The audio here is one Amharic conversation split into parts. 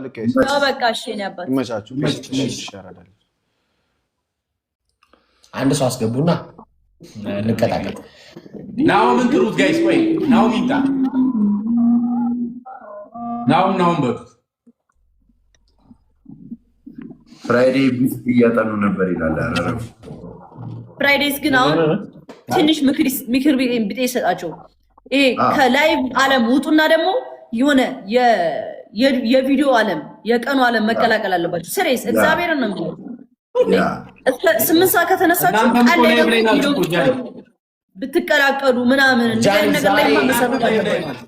ልክ በቃ እሺ ነው ያባት ይመቻችሁ። ይሻራዳል። አንድ ሰው አስገቡና እንቀጣቀጥ። ናው ምን ትሩት ጋይስ? ቆይ ናው ሚንታ ናው በሉት። ፍራይዴ ቢስ እያጠኑ ነበር ይላል። አረረው ፍራይዴስ ግን አሁን ትንሽ ምክር ቢጤ ይሰጣቸው። ይሄ ከላይቭ ዓለም ውጡና ደግሞ የሆነ የቪዲዮ ዓለም የቀኑ ዓለም መቀላቀል አለባችሁ። ስሬስ እግዚአብሔርን ነው የሚለው። እስከ 8 ሰዓት ከተነሳችሁ ቃል ላይ ብትቀላቀሉ ምናምን እንደዚህ ነገር ላይ ማመሰረት አለባችሁ።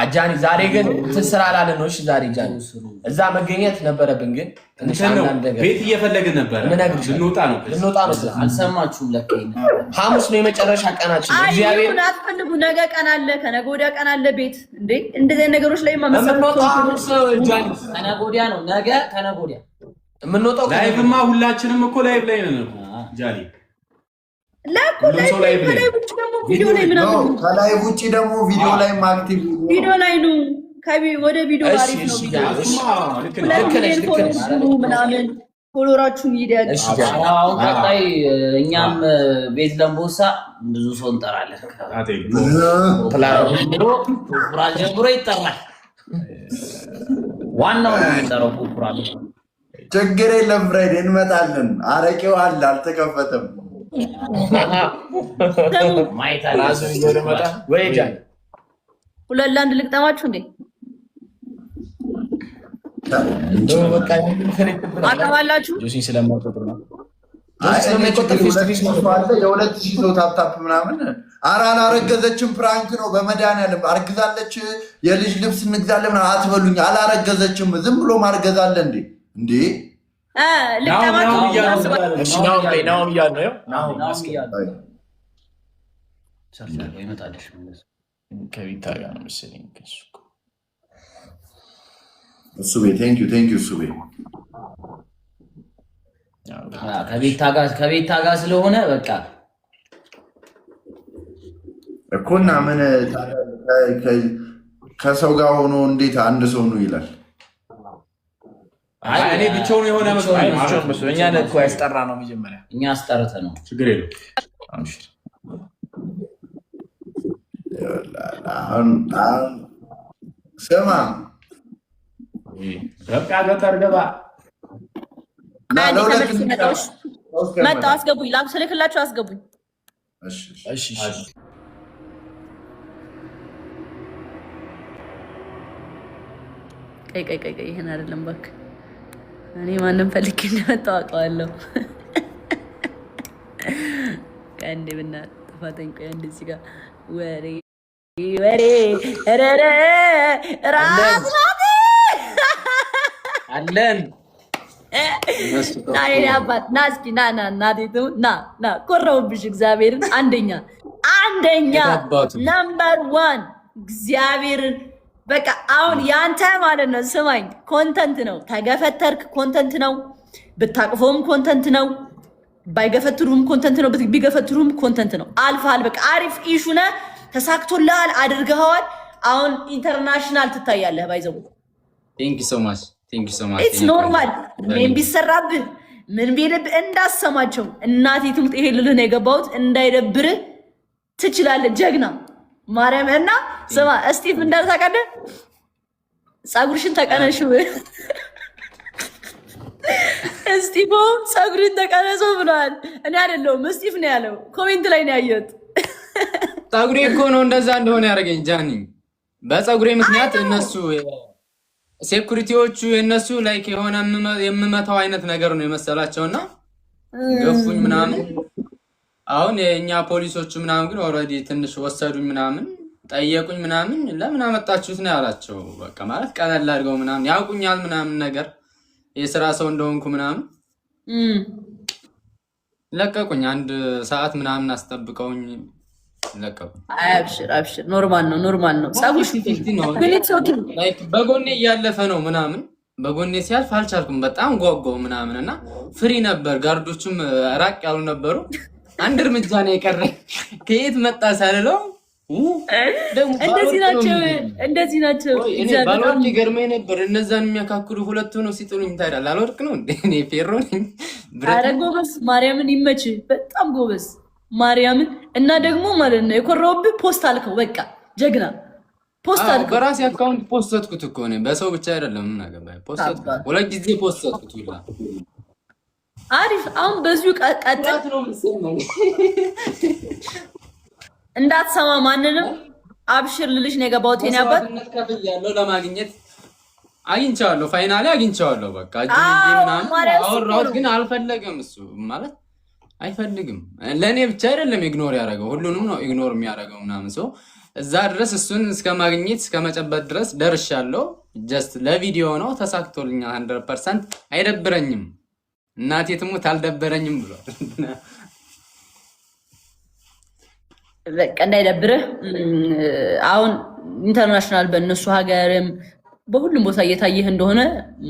አጃኒ ዛሬ ግን ትስራ አላለ ነው። እሺ ዛሬ ጃኒ እዛ መገኘት ነበረብን፣ ግን ትንሽ አንዳንድ ነገር ቤት እየፈለግን ነበር። ልንወጣ ነው። አልሰማችሁም? ለከኝ ሐሙስ ነው የመጨረሻ ቀናችን። እግዚአብሔር አትፈልጉ። ነገ ቀን አለ፣ ከነገ ወዲያ ቀን አለ። ቤት እንዴ እንደዚህ ነገሮች ላይ ማመሰረት ሐሙስ ነው ጃኒ፣ ከነገ ወዲያ ነው። ነገ ከነገ ወዲያ የምንወጣው ላይቭማ ሁላችንም እኮ ላይቭ ላይ ነን እኮ ጃኒ። ከላይ ውጪ ደግሞ ቪዲዮ ላይ አክቲቭ ቪዲዮ ላይ ነው። ወደ ቪዲዮ አሪፍ ነው። ምናምን ፎሎራችሁን ይደግ። ቀጣይ እኛም ቤት ለምቦሳ ብዙ ሰው እንጠራለን። ፖፑራል ጀምሮ ይጠራል። ዋናው ነው የሚጠራው ፖፑራል። ችግር የለም ፍሬድ እንመጣለን። አረቄው አለ አልተከፈተም። ወይ ጃኒ ሁለት ለአንድ ልቅጠማችሁ እንዴ? አቀባላችሁ የ2000 ሰው ታፕታፕ ምናምን። ኧረ አላረገዘችም፣ ፕራንክ ነው በመድኃኒዓለም። አርግዛለች የልጅ ልብስ እንግዛለን አትበሉኝ። አላረገዘችም፣ ዝም ብሎ ማርገዝ አለ እንዴ? እንዴ እሱ ቤት ቴንኪው እሱ ቤት ከቤታ ጋር ስለሆነ በቃ እኮና ምን ከሰው ጋር ሆኖ እንዴት አንድ ሰው ነው ይላል? እኔ ብቻውን የሆነ እኛ እኮ ያስጠራ ነው። መጀመሪያ እኛ አስጠርተ ነው። ችግር የለው። ስማ በቃ ገጠር ገባ መጣሁ። አስገቡኝ፣ ስልክላችሁ አስገቡኝ። ቀይ ይሄን አይደለም እባክህ። እኔ ማንም ፈልጌ እንደመጣሁ አውቀዋለሁ። ቀንዴ ብናት ጥፋተኝ። ቆይ አንድ እዚህ ጋር ወሬ ራስ አለን ና የኔ አባት ና እስኪ ና እናቴቱ ና ኮራውብሽ። እግዚአብሔርን አንደኛ ነምበር 1 እግዚአብሔርን በቃ አሁን ያንተ ማለት ነው። ስማኝ፣ ኮንተንት ነው። ተገፈተርክ ኮንተንት ነው። ብታቅፎም ኮንተንት ነው። ባይገፈትሩም ኮንተንት ነው። ቢገፈትሩም ኮንተንት ነው። አልፋል። በቃ አሪፍ ኢሹ ነህ። ተሳክቶልሃል፣ አድርገኸዋል። አሁን ኢንተርናሽናል ትታያለህ። ባይዘው ቴንክ ዩ ሶ ማች ኢትስ ኖርማል። ምን ቢሰራብህ ምን ቢልብህ እንዳሰማቸው እናቴ ትሙት። ይሄ ልልህ ነው የገባሁት። እንዳይደብርህ ትችላለህ። ጀግና ማርያም እና ስማ፣ እስቲፍ እንዳልታቀደ ጸጉርሽን ተቀነሽው። እስቲፎ ጸጉርን ተቀነሶ ብሏል። እኔ አይደለሁም እስቲፍ ነው ያለው። ኮሜንት ላይ ነው ያየሁት። ጸጉሬ እኮ ነው እንደዛ እንደሆነ ያደረገኝ ጃኒ። በጸጉሬ ምክንያት እነሱ ሴኩሪቲዎቹ የነሱ ላይክ የሆነ የምመታው አይነት ነገር ነው የመሰላቸውና ገፉኝ ምናምን። አሁን የኛ ፖሊሶቹ ምናምን ግን ኦልሬዲ ትንሽ ወሰዱኝ ምናምን ጠየቁኝ ምናምን። ለምን አመጣችሁት ነው ያላቸው። በቃ ማለት ቀለል አድርገው ምናምን ያውቁኛል ምናምን ነገር የሥራ ሰው እንደሆንኩ ምናምን ለቀቁኝ። 1 ሰዓት ምናምን አስጠብቀውኝ ለቀቁኝ። አብሽር ኖርማል ነው። ጸጉሽ ላይክ በጎኔ እያለፈ ነው ምናምን። በጎኔ ሲያልፍ አልቻልኩም። በጣም ጓጓው ምናምን እና ፍሪ ነበር። ጋርዶቹም ራቅ ያሉ ነበሩ። 1 እርምጃ ነው የቀረ። ከየት መጣ ሳልለው እንደዚህ ናቸው። እኔ ባልወርቅ ይገርመኝ ነበር። እነዛን የሚያካክሉ ሁለቱ ነው ሲጥሉኝ ታዲያ ላልወርቅ ነው እንዴ? እኔ ፌሮ ነኝ። ኧረ ጎበዝ፣ ማርያምን ይመች። በጣም ጎበዝ ማርያምን። እና ደግሞ ማለት ነው የኮራውብህ ፖስት አልከው። በቃ ጀግና ፖስት አልከው። በራሴ አካውንት ፖስት አትኩት እኮ ነው፣ በሰው ብቻ አይደለም። ምን አገባኝ? ፖስት አትኩት፣ ሁለት ጊዜ ፖስት አትኩት ሁላ። አሪፍ። አሁን በዚሁ ቀጥል ነው የምትሰማው። እንዳትሰማ ማንንም አብሽር ልልሽ ነው የገባሁት። የኔ አባት ከፍያለሁ ለማግኘት አግኝቼዋለሁ። ፋይናሊ አግኝቼዋለሁ። በቃ እጅ ምናምን አወራሁት፣ ግን አልፈለገም። እሱ ማለት አይፈልግም። ለእኔ ብቻ አይደለም ኢግኖር ያደረገው፣ ሁሉንም ነው ኢግኖር የሚያደርገው ምናምን። ሰው እዛ ድረስ እሱን እስከ ማግኘት እስከ መጨበጥ ድረስ ደርሻለሁ። ጀስት ለቪዲዮ ነው፣ ተሳክቶልኛል። 100% አይደብረኝም። እናቴ ትሙት አልደበረኝም ብሏል። በቃ እንዳይደብርህ። አሁን ኢንተርናሽናል በእነሱ ሀገርም በሁሉም ቦታ እየታየህ እንደሆነ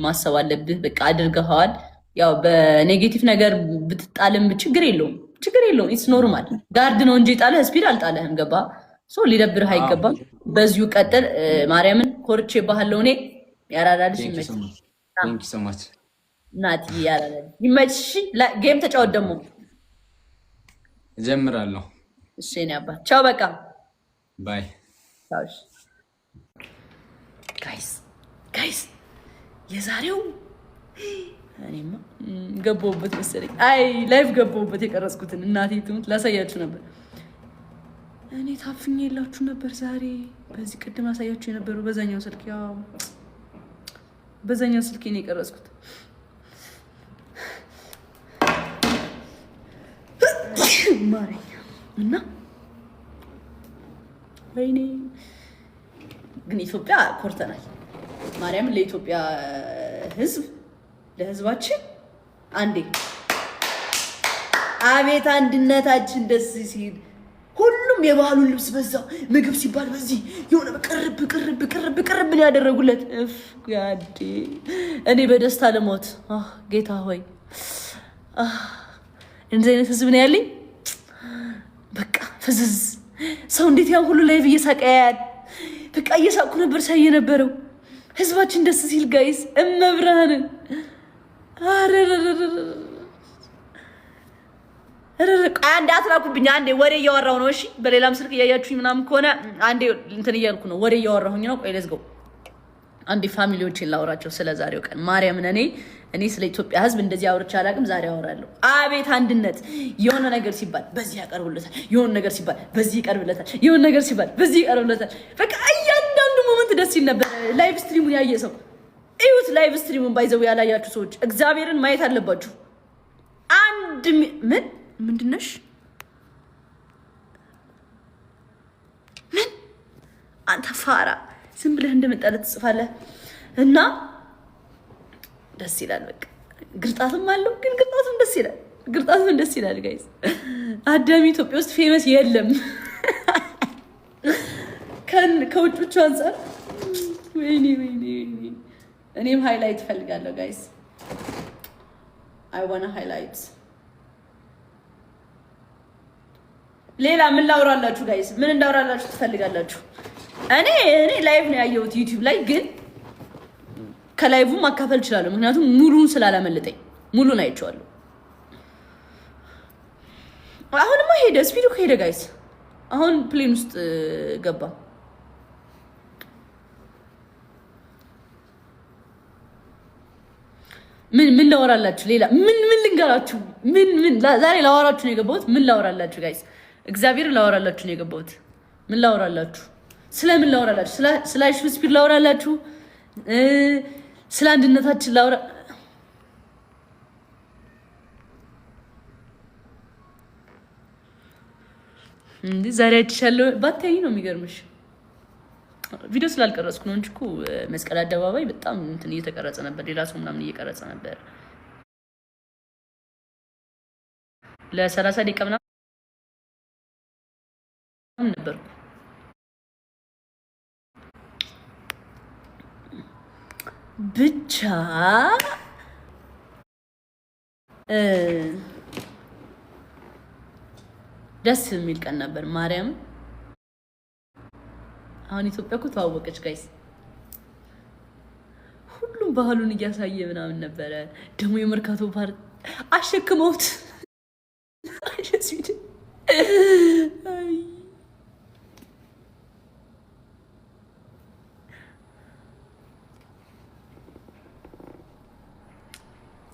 ማሰብ አለብህ። በቃ አድርገኸዋል። ያው በኔጌቲቭ ነገር ብትጣልም ችግር የለውም፣ ችግር የለውም። ኢትስ ኖርማል። ጋርድ ነው እንጂ ጣለህ ስፒድ አልጣለህም። ገባ? ሶ ሊደብርህ አይገባም። በዚሁ ቀጥል። ማርያምን ኮርቼ ባህለው። እኔ ያራዳልሽ ይመች ናት። ያራዳል ይመች። ጌም ተጫወት ደግሞ እጀምራለሁ። እሺ እኔ አባት ቻው። በቃ ባይ ታውሽ። ጋይስ የዛሬው እኔማ ገባሁበት መሰለኝ። አይ ላይቭ ገባሁበት። የቀረጽኩትን እናቴ ትሙት ላሳያችሁ ነበር። እኔ ታፍኜ የላችሁ ነበር ዛሬ። በዚህ ቅድም አሳያችሁ የነበረው በዛኛው ስልክ፣ ያው በዛኛው ስልክ ነው የቀረጽኩት። ማረኝ እና ወይኔ ግን ኢትዮጵያ ኮርተናል። ማርያምን ለኢትዮጵያ ሕዝብ ለሕዝባችን አንዴ አቤት አንድነታችን ደስ ሲል ሁሉም የባህሉን ልብስ በዛው ምግብ ሲባል በዚህ የሆነ ቅርብ ነው ያደረጉለት። ጋዴ እኔ በደስታ ለሞት ጌታ ሆይ እንደዚህ አይነት ሕዝብ ነው ያለኝ። በቃ ፍዝዝ ሰው እንዴት ያን ሁሉ ላይቭ እየሳቀ ያያል። በቃ እየሳቁ ነበር ሳይ የነበረው። ህዝባችን ደስ ሲል ጋይስ እመብርሃንን አንዴ አትላኩብኝ። አንዴ ወሬ እያወራሁ ነው። እሺ በሌላም ስልክ እያያችሁኝ ምናምን ከሆነ አንዴ እንትን እያልኩ ነው፣ ወሬ እያወራሁኝ ነው። ቆይ ለዝገው አንዴ ፋሚሊዎችን ላወራቸው ስለ ዛሬው ቀን። ማርያምን እኔ ስለ ኢትዮጵያ ህዝብ እንደዚህ አውርቼ አላውቅም። ዛሬ አወራለሁ። አቤት አንድነት! የሆነ ነገር ሲባል በዚህ ያቀርቡለታል፣ የሆነ ነገር ሲባል በዚህ ይቀርብለታል፣ የሆነ ነገር ሲባል በዚህ ይቀርብለታል። በቃ እያንዳንዱ ሞመንት ደስ ይል ነበር። ላይቭ ስትሪሙን ያየ ሰው እዩት። ላይቭ ስትሪሙን ባይዘው ያላያችሁ ሰዎች እግዚአብሔርን ማየት አለባችሁ። አንድ ምንድነሽ? ምን አንተ ፋራ ዝም ብለህ እንደመጣለት ትጽፋለህ እና ደስ ይላል። በቃ ግርጣትም አለው፣ ግን ግርጣትም ደስ ይላል። ግርጣትም ደስ ይላል። ጋይስ አዳሚ ኢትዮጵያ ውስጥ ፌመስ የለም ከውጮቹ አንጻር። ወይኔ እኔም ሃይላይት እፈልጋለሁ ጋይስ። አይ ዋና ሃይላይት። ሌላ ምን ላውራላችሁ ጋይስ? ምን እንዳውራላችሁ ትፈልጋላችሁ? እኔ ላይቭ ነው ያየሁት ዩቲዩብ ላይ፣ ግን ከላይቭ ማካፈል እችላለሁ። ምክንያቱም ሙሉን ስላላመለጠኝ ሙሉን አይቼዋለሁ። አሁንማ ሄደ፣ ስፒዱ ሄደ ጋይስ። አሁን ፕሌን ውስጥ ገባ። ምን ላወራላችሁ? ሌላ ምን ልንገራችሁ? ምን ዛሬ ላወራችሁ ነው የገባሁት። ምን ላወራላችሁ ጋይስ? እግዚአብሔር ላወራላችሁ ነው የገባሁት። ምን ላወራላችሁ? ስለምን ላወራላችሁ? ስለ አይሽ ስፒድ ላወራላችሁ፣ ስለ አንድነታችን ላወራ። እንዴ ዛሬ አይቻለሁ ባታይ ነው የሚገርምሽ። ቪዲዮ ስላልቀረጽኩ ነው እንጂ እኮ መስቀል አደባባይ በጣም እንትን እየተቀረጸ ነበር። ሌላ ሰው ምናምን እየቀረጸ ነበር። ለ30 ደቂቃ ምናምን ነበርኩ። ብቻ ደስ የሚል ቀን ነበር ማርያም አሁን ኢትዮጵያ እኮ ተዋወቀች ጋይስ። ሁሉም ባህሉን እያሳየ ምናምን ነበረ። ደግሞ የመርካቶ ፓርት አሸክመውት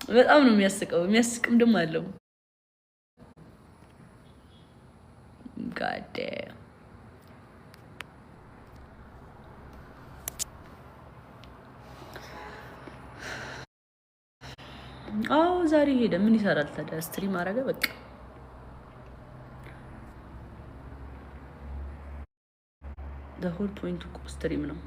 በጣም ነው የሚያስቀው። የሚያስቅም ደግሞ አለው። ጋዴ አዎ ዛሬ ሄደ። ምን ይሰራል ታዲያ? ስትሪም አረገ በቃ። the whole point ስትሪም ነው።